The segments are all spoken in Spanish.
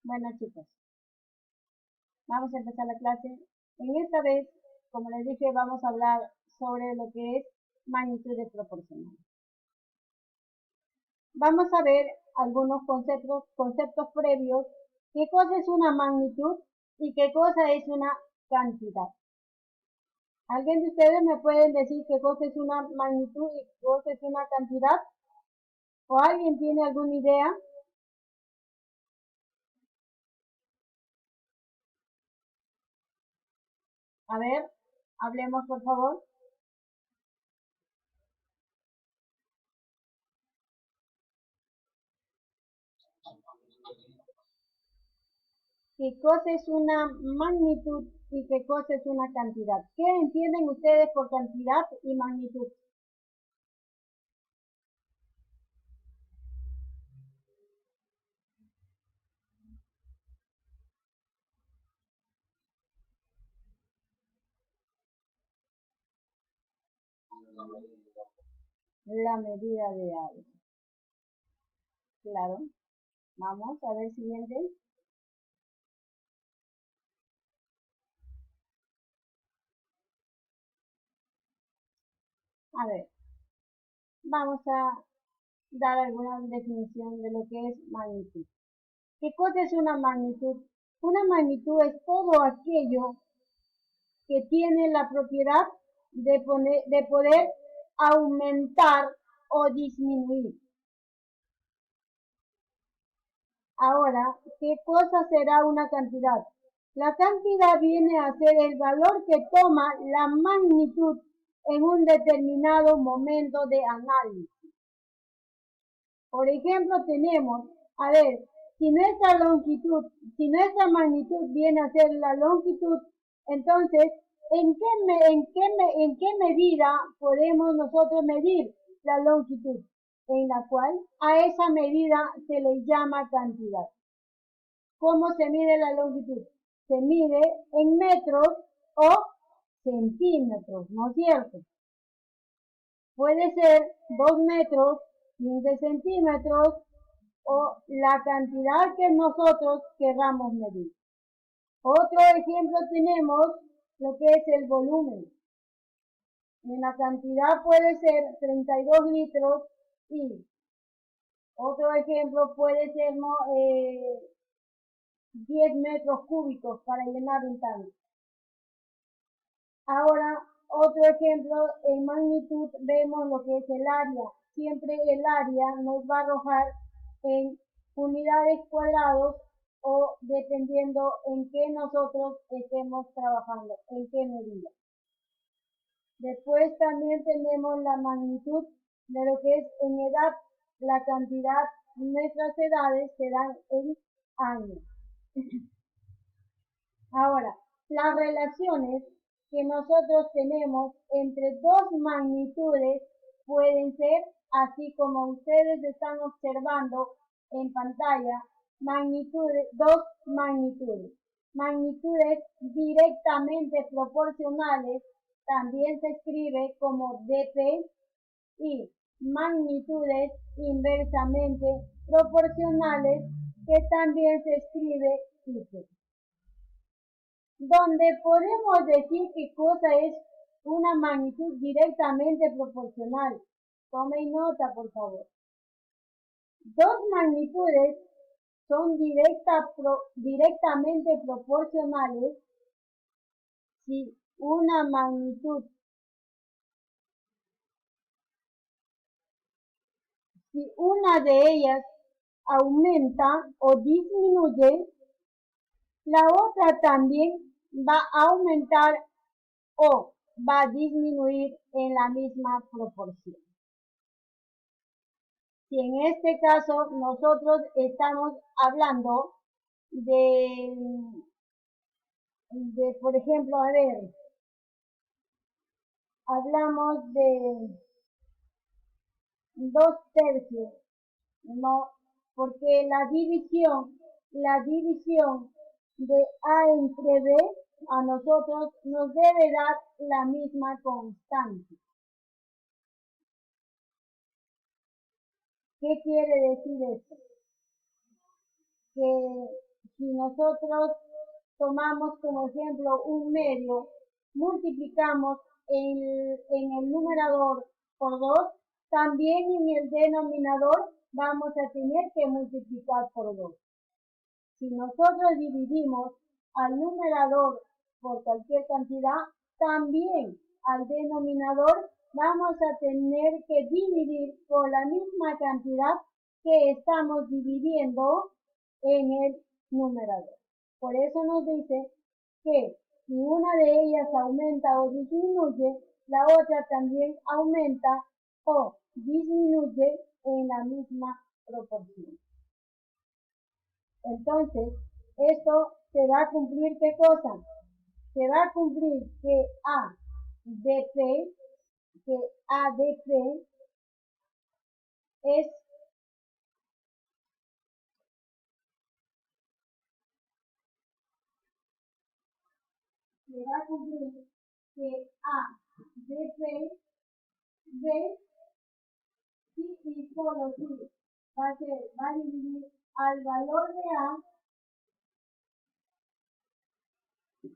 Bueno chicos, vamos a empezar la clase. En esta vez, como les dije, vamos a hablar sobre lo que es magnitudes proporcionales. Vamos a ver algunos conceptos previos, qué cosa es una magnitud y qué cosa es una cantidad. ¿Alguien de ustedes me pueden decir qué cosa es una magnitud y qué cosa es una cantidad? ¿O alguien tiene alguna idea? A ver, hablemos por favor. ¿Qué cosa es una magnitud y qué cosa es una cantidad? ¿Qué entienden ustedes por cantidad y magnitud? La medida de algo. Claro. Vamos a ver siguiente. A ver, vamos a dar alguna definición de lo que es magnitud. ¿Qué cosa es una magnitud? Una magnitud es todo aquello que tiene la propiedad de poder aumentar o disminuir. Ahora, ¿qué cosa será una cantidad? La cantidad viene a ser el valor que toma la magnitud en un determinado momento de análisis. Por ejemplo, tenemos, a ver, si nuestra magnitud viene a ser la longitud, entonces, ¿en qué medida podemos nosotros medir la longitud? En la cual a esa medida se le llama cantidad. ¿Cómo se mide la longitud? Se mide en metros o centímetros, ¿no es cierto? Puede ser 2 metros, 15 centímetros o la cantidad que nosotros queramos medir. Otro ejemplo tenemos lo que es el volumen. En la cantidad puede ser 32 litros y otro ejemplo puede ser 10 metros cúbicos para llenar un tanque. Ahora, otro ejemplo, en magnitud vemos lo que es el área. Siempre el área nos va a arrojar en unidades cuadrados o dependiendo en qué nosotros estemos trabajando, en qué medida. Después también tenemos la magnitud de lo que es en edad, la cantidad, nuestras edades se dan en años. Ahora, las relaciones que nosotros tenemos entre dos magnitudes pueden ser, así como ustedes están observando en pantalla, dos magnitudes. Magnitudes directamente proporcionales también se escribe como dp y magnitudes inversamente proporcionales que también se escribe ip, donde podemos decir qué cosa es una magnitud directamente proporcional. Tomen nota, por favor. Dos magnitudes son directamente proporcionales si una de ellas aumenta o disminuye, la otra también va a aumentar o va a disminuir en la misma proporción. Si en este caso nosotros estamos hablando por ejemplo, a ver, hablamos de 2/3, no, porque la división de A entre B a nosotros nos debe dar la misma constante. ¿Qué quiere decir esto? Que si nosotros tomamos como ejemplo un medio, multiplicamos en el numerador por 2, también en el denominador vamos a tener que multiplicar por 2. Si nosotros dividimos al numerador por cualquier cantidad, también al denominador vamos a tener que dividir por la misma cantidad que estamos dividiendo en el numerador. Por eso nos dice que si una de ellas aumenta o disminuye, la otra también aumenta o disminuye en la misma proporción. Entonces, esto se va a cumplir, ¿qué cosa? Se va a cumplir que A de P es se va a cumplir que A de P B y solo si va a dividir al valor de A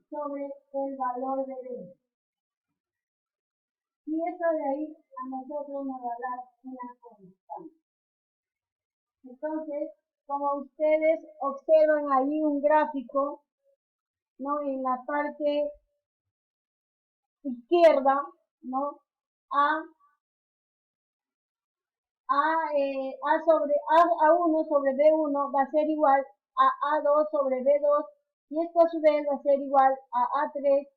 sobre el valor de B. Y eso de ahí a nosotros nos va a dar una constante. Entonces, como ustedes observan ahí un gráfico, ¿no? En la parte izquierda, ¿no? A1 sobre B1 va a ser igual a A2 sobre B2 y esto a su vez va a ser igual a A3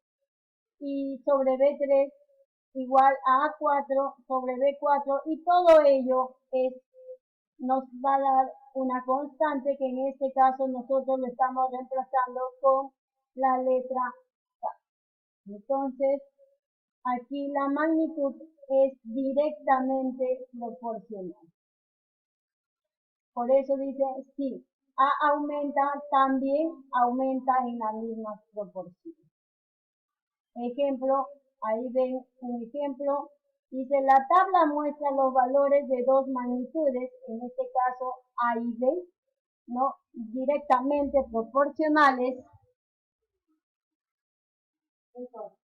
y sobre B3 igual a A4 sobre B4 y todo ello nos va a dar una constante que en este caso nosotros lo estamos reemplazando con la letra K. Entonces, aquí la magnitud es directamente proporcional. Por eso dice, si A aumenta, también aumenta en la misma proporción. Ejemplo, ahí ven un ejemplo. Dice, la tabla muestra los valores de dos magnitudes, en este caso A y B, ¿no? Directamente proporcionales. Entonces,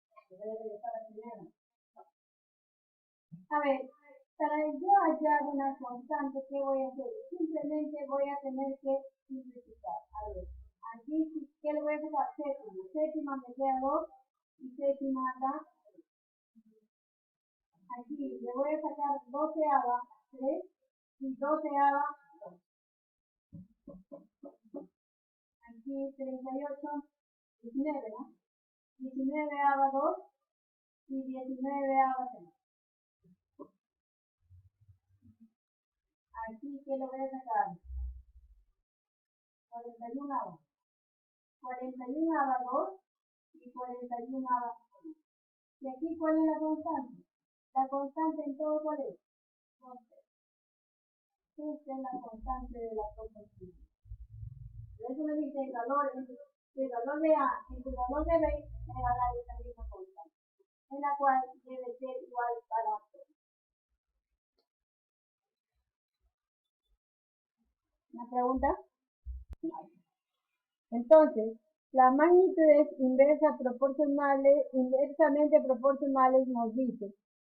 a ver, para yo hallar una constante, ¿qué voy a hacer? Simplemente voy a tener que simplificar. A ver, aquí, ¿qué le voy a sacar? Séptima. Séptima me queda 2 y séptima acá. Aquí le voy a sacar 12ava 3 y 12ava 2. Aquí 38, 19, ¿no? 19ava 2 y 19ava 3. Aquí, ¿qué le voy a sacar? 41ava. 41ava 2 y 41ava 3. ¿Y aquí cuál es la constante? La constante en todo, ¿cuál es? Esta es la constante de la proporción. Por eso me dice el valor de A entre el valor de B me va a dar esta misma constante, en la cual debe ser igual para todos. ¿Una pregunta? Entonces, las magnitudes inversamente proporcionales nos dicen,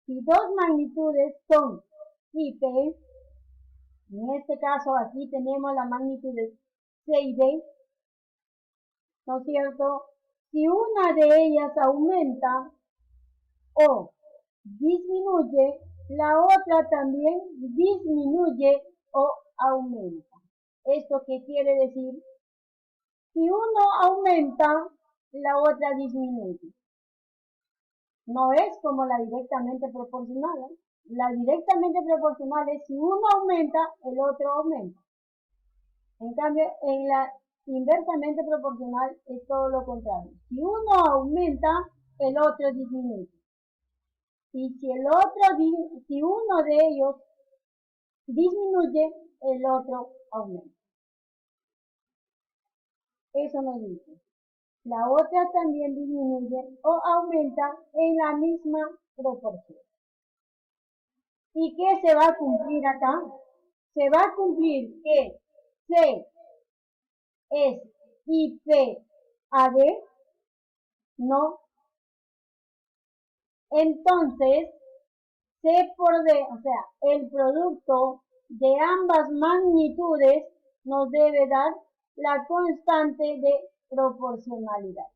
si dos magnitudes son I y P, en este caso aquí tenemos la magnitud de C y D, ¿no es cierto? Si una de ellas aumenta o disminuye, la otra también disminuye o aumenta. ¿Esto qué quiere decir? Si uno aumenta, la otra disminuye. No es como la directamente proporcional. La directamente proporcional es si uno aumenta, el otro aumenta. En cambio, en la inversamente proporcional es todo lo contrario. Si uno aumenta, el otro disminuye. Y si uno de ellos disminuye, el otro aumenta. Eso nos dice. La otra también disminuye o aumenta en la misma proporción. ¿Y qué se va a cumplir acá? Se va a cumplir que C es y P a D, no. Entonces, C por D, o sea, el producto de ambas magnitudes nos debe dar la constante de proporcionalidad.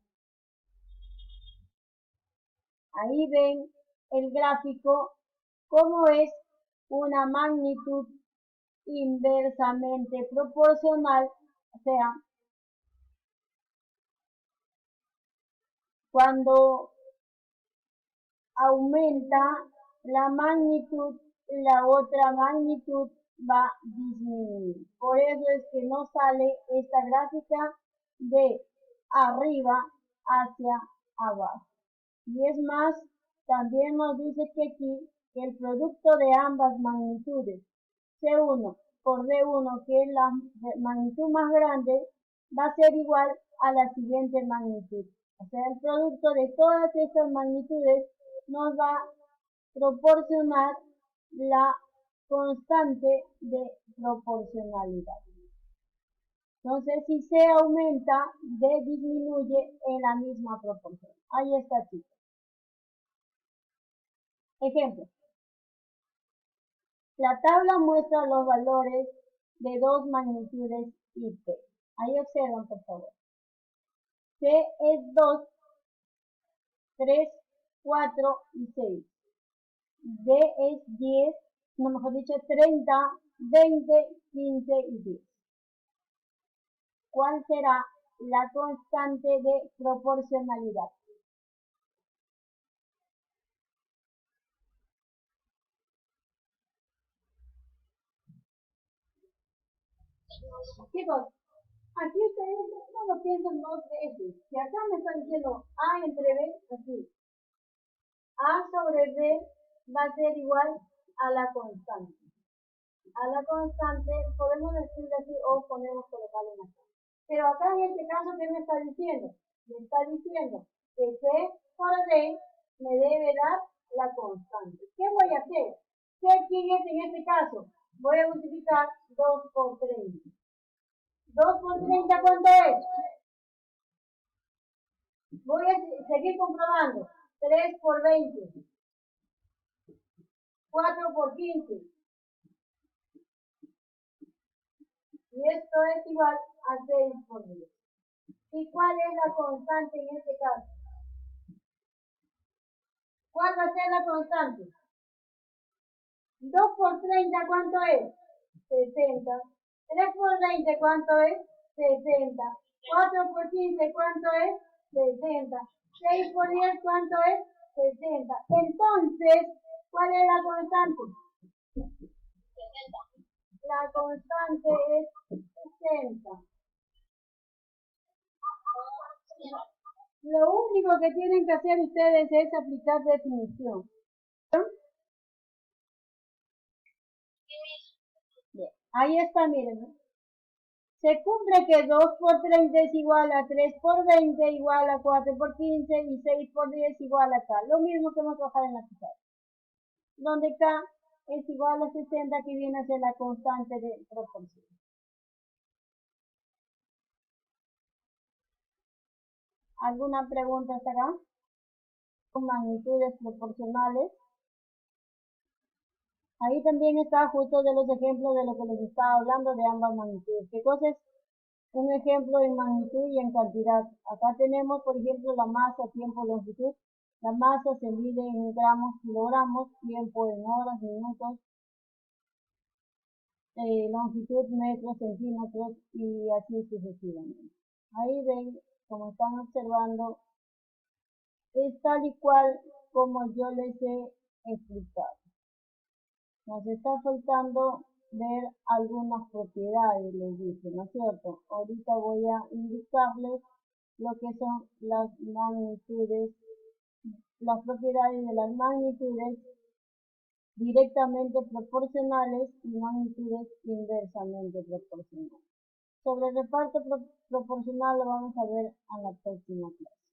Ahí ven el gráfico, cómo es una magnitud inversamente proporcional, o sea, cuando aumenta la magnitud, la otra magnitud va a disminuir. Por eso es que no sale esta gráfica de arriba hacia abajo. Y es más, también nos dice que aquí que el producto de ambas magnitudes, C1 por D1, que es la magnitud más grande, va a ser igual a la siguiente magnitud. O sea, el producto de todas estas magnitudes nos va a proporcionar la constante de proporcionalidad. Entonces, si C aumenta, D disminuye en la misma proporción. Ahí está, chicos. Ejemplo. La tabla muestra los valores de dos magnitudes y P. Ahí observan, por favor. C es 2, 3, 4 y 6. D es 10, no, mejor dicho, 30, 20, 15 y 10. ¿Cuál será la constante de proporcionalidad? Chicos, aquí ustedes no lo piensan dos veces. Si acá me está diciendo A entre B, así. A sobre B va a ser igual a la constante. A la constante podemos decirle así o podemos colocarle una acá. Pero acá en este caso, ¿qué me está diciendo? Me está diciendo que C por D me debe dar la constante. ¿Qué voy a hacer? ¿Qué es en este caso? Voy a multiplicar 2 por 30. 2 por 30, ¿cuánto es? Voy a seguir comprobando. 3 por 20. 4 por 15. Y esto es igual a 6 por 10. ¿Y cuál es la constante en este caso? ¿Cuál va a ser la constante? 2 por 30, ¿cuánto es? 60. 3 por 20, ¿cuánto es? 60. 4 por 15, ¿cuánto es? 60. 6 por 10, ¿cuánto es? 60. Entonces, ¿cuál es la constante? 60. La constante es 60. Lo único que tienen que hacer ustedes es aplicar definición. Bien, ahí está, miren. Se cumple que 2 por 30 es igual a 3 por 20 igual a 4 por 15 y 6 por 10 igual a K. Lo mismo que hemos trabajado en la pizarra. Donde K es igual a 60, que viene a ser la constante de proporción. ¿Alguna pregunta hasta acá? Con magnitudes proporcionales. Ahí también está justo de los ejemplos de lo que les estaba hablando de ambas magnitudes. ¿Qué cosa es un ejemplo en magnitud y en cantidad? Acá tenemos, por ejemplo, la masa, tiempo, longitud. La masa se mide en gramos, kilogramos, tiempo en horas, minutos, longitud, metros, centímetros y así sucesivamente. Ahí ven, como están observando, es tal y cual como yo les he explicado. Nos está faltando ver algunas propiedades, les dice, ¿no es cierto? Ahorita voy a indicarles lo que son las magnitudes, las propiedades de las magnitudes directamente proporcionales y magnitudes inversamente proporcionales. Sobre el reparto proporcional lo vamos a ver en la próxima clase.